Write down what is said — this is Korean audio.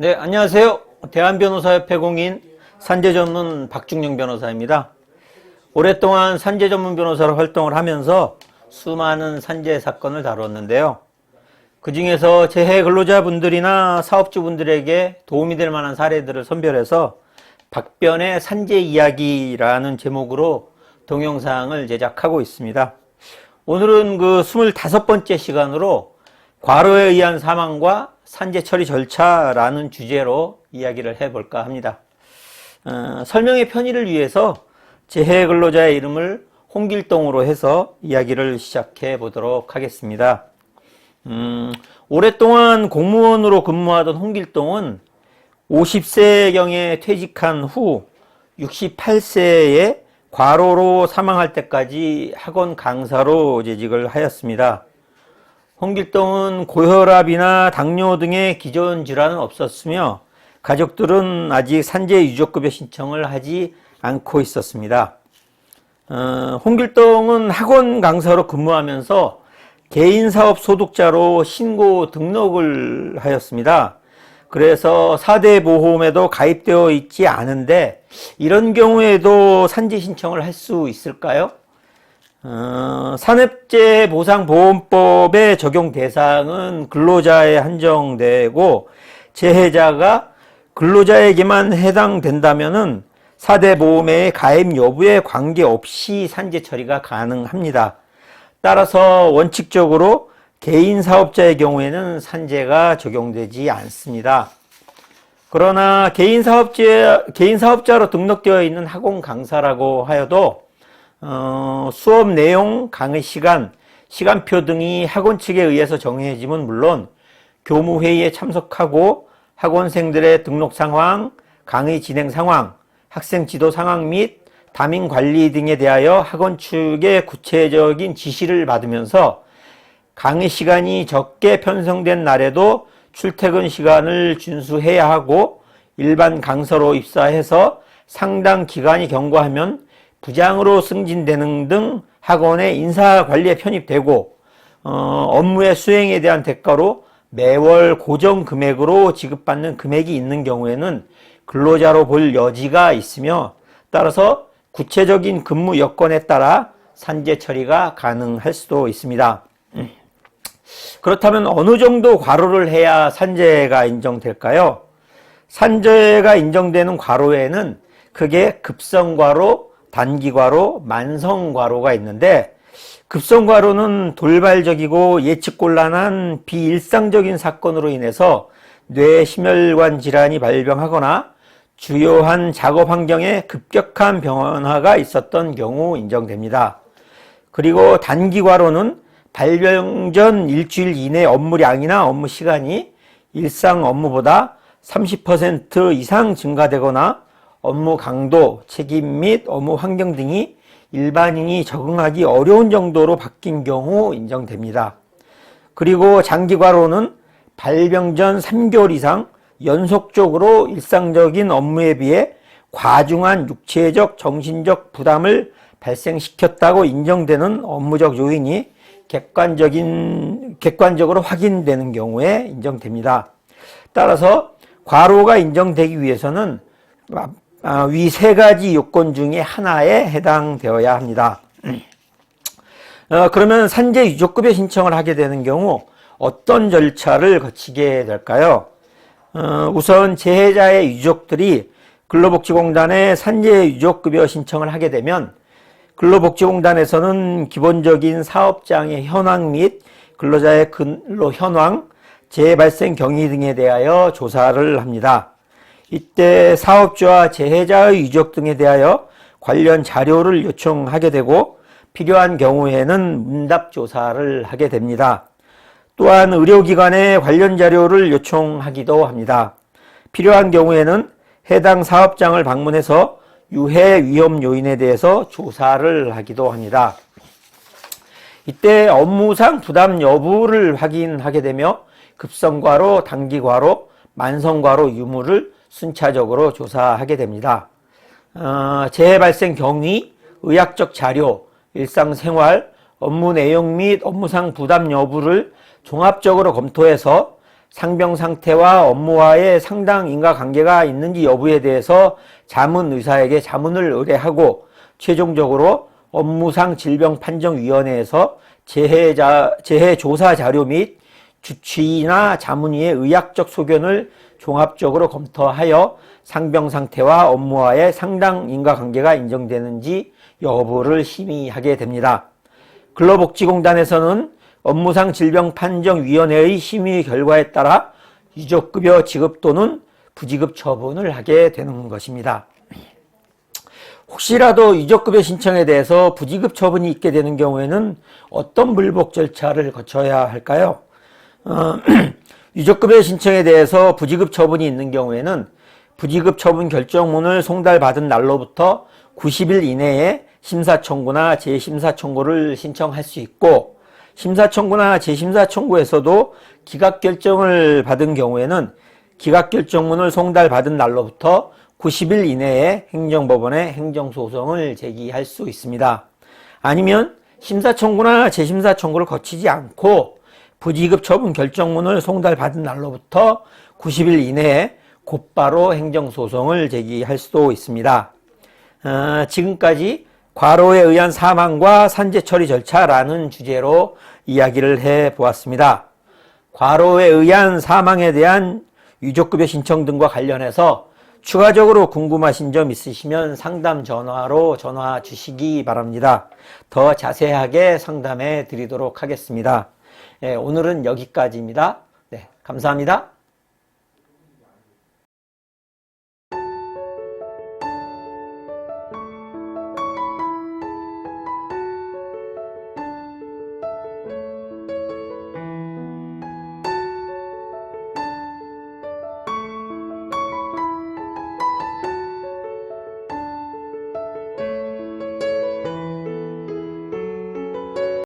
네, 안녕하세요. 대한변호사협회 공인 산재 전문 박중영 변호사입니다. 오랫동안 산재 전문 변호사로 활동을 하면서 수많은 산재 사건을 다뤘는데요. 그 중에서 재해 근로자분들이나 사업주분들에게 도움이 될 만한 사례들을 선별해서 박변의 산재 이야기라는 제목으로 동영상을 제작하고 있습니다. 오늘은 그 25번째 시간으로 과로에 의한 사망과 산재 처리 절차라는 주제로 이야기를 해볼까 합니다. 설명의 편의를 위해서 재해 근로자의 이름을 홍길동으로 해서 이야기를 시작해 보도록 하겠습니다. 오랫동안 공무원으로 근무하던 홍길동은 50세경에 퇴직한 후 68세에 과로로 사망할 때까지 학원 강사로 재직을 하였습니다. 홍길동은 고혈압이나 당뇨 등의 기존 질환은 없었으며 가족들은 아직 산재 유족급여 신청을 하지 않고 있었습니다. 홍길동은 학원 강사로 근무하면서 개인사업 소득자로 신고 등록을 하였습니다. 그래서 4대 보험에도 가입되어 있지 않은데 이런 경우에도 산재 신청을 할 수 있을까요? 산업재해보상보험법의 적용 대상은 근로자에 한정되고 재해자가 근로자에게만 해당된다면은 4대 보험의 가입 여부에 관계없이 산재 처리가 가능합니다. 따라서 원칙적으로 개인 사업자의 경우에는 산재가 적용되지 않습니다. 그러나 개인 사업자로 등록되어 있는 학원 강사라고 하여도 수업 내용, 강의 시간, 시간표 등이 학원 측에 의해서 정해짐은 물론 교무회의에 참석하고 학원생들의 등록 상황, 강의 진행 상황, 학생 지도 상황 및 담임 관리 등에 대하여 학원 측의 구체적인 지시를 받으면서 강의 시간이 적게 편성된 날에도 출퇴근 시간을 준수해야 하고 일반 강사로 입사해서 상당 기간이 경과하면 부장으로 승진되는 등 학원의 인사관리에 편입되고 업무의 수행에 대한 대가로 매월 고정 금액으로 지급받는 금액이 있는 경우에는 근로자로 볼 여지가 있으며 따라서 구체적인 근무 여건에 따라 산재 처리가 가능할 수도 있습니다. 그렇다면 어느 정도 과로를 해야 산재가 인정될까요? 산재가 인정되는 과로에는 크게 급성과로, 단기과로, 만성과로가 있는데 급성과로는 돌발적이고 예측곤란한 비일상적인 사건으로 인해서 뇌심혈관 질환이 발병하거나 주요한 작업 환경에 급격한 변화가 있었던 경우 인정됩니다. 그리고 단기과로는 발병 전 일주일 이내 업무량이나 업무 시간이 일상 업무보다 30% 이상 증가되거나 업무 강도, 책임 및 업무 환경 등이 일반인이 적응하기 어려운 정도로 바뀐 경우 인정됩니다. 그리고 장기과로는 발병 전 3개월 이상 연속적으로 일상적인 업무에 비해 과중한 육체적, 정신적 부담을 발생시켰다고 인정되는 업무적 요인이 객관적으로 확인되는 경우에 인정됩니다. 따라서 과로가 인정되기 위해서는 위 세 가지 요건 중에 하나에 해당되어야 합니다. 그러면 산재 유족급여 신청을 하게 되는 경우 어떤 절차를 거치게 될까요? 우선 재해자의 유족들이 근로복지공단에 산재 유족급여 신청을 하게 되면 근로복지공단에서는 기본적인 사업장의 현황 및 근로자의 근로 현황, 재해 발생 경위 등에 대하여 조사를 합니다. 이때 사업주와 재해자의 유족 등에 대하여 관련 자료를 요청하게 되고 필요한 경우에는 문답 조사를 하게 됩니다. 또한 의료기관에 관련 자료를 요청하기도 합니다. 필요한 경우에는 해당 사업장을 방문해서 유해 위험 요인에 대해서 조사를 하기도 합니다. 이때 업무상 부담 여부를 확인하게 되며 급성과로, 단기과로, 만성과로 유무를 순차적으로 조사하게 됩니다. 재해 발생 경위, 의학적 자료, 일상생활, 업무 내용 및 업무상 부담 여부를 종합적으로 검토해서 상병 상태와 업무와의 상당 인과관계가 있는지 여부에 대해서 자문의사에게 자문을 의뢰하고 최종적으로 업무상 질병판정위원회에서 재해조사 자료 및 주치의나 자문의의 의학적 소견을 종합적으로 검토하여 상병 상태와 업무와의 상당 인과관계가 인정되는지 여부를 심의하게 됩니다. 근로복지공단에서는 업무상 질병판정위원회의 심의 결과에 따라 유족급여 지급 또는 부지급 처분을 하게 되는 것입니다. 혹시라도 유족급여 신청에 대해서 부지급 처분이 있게 되는 경우에는 어떤 불복 절차를 거쳐야 할까요? 유족급여 신청에 대해서 부지급 처분이 있는 경우에는 부지급 처분 결정문을 송달받은 날로부터 90일 이내에 심사청구나 재심사청구를 신청할 수 있고, 심사청구나 재심사청구에서도 기각결정을 받은 경우에는 기각결정문을 송달받은 날로부터 90일 이내에 행정법원에 행정소송을 제기할 수 있습니다. 아니면 심사청구나 재심사청구를 거치지 않고 부지급 처분 결정문을 송달받은 날로부터 90일 이내에 곧바로 행정소송을 제기할 수도 있습니다. 지금까지 과로에 의한 사망과 산재 처리 절차라는 주제로 이야기를 해보았습니다. 과로에 의한 사망에 대한 유족급여 신청 등과 관련해서 추가적으로 궁금하신 점 있으시면 상담 전화로 전화 주시기 바랍니다. 더 자세하게 상담해 드리도록 하겠습니다. 오늘은 여기까지입니다. 네, 감사합니다.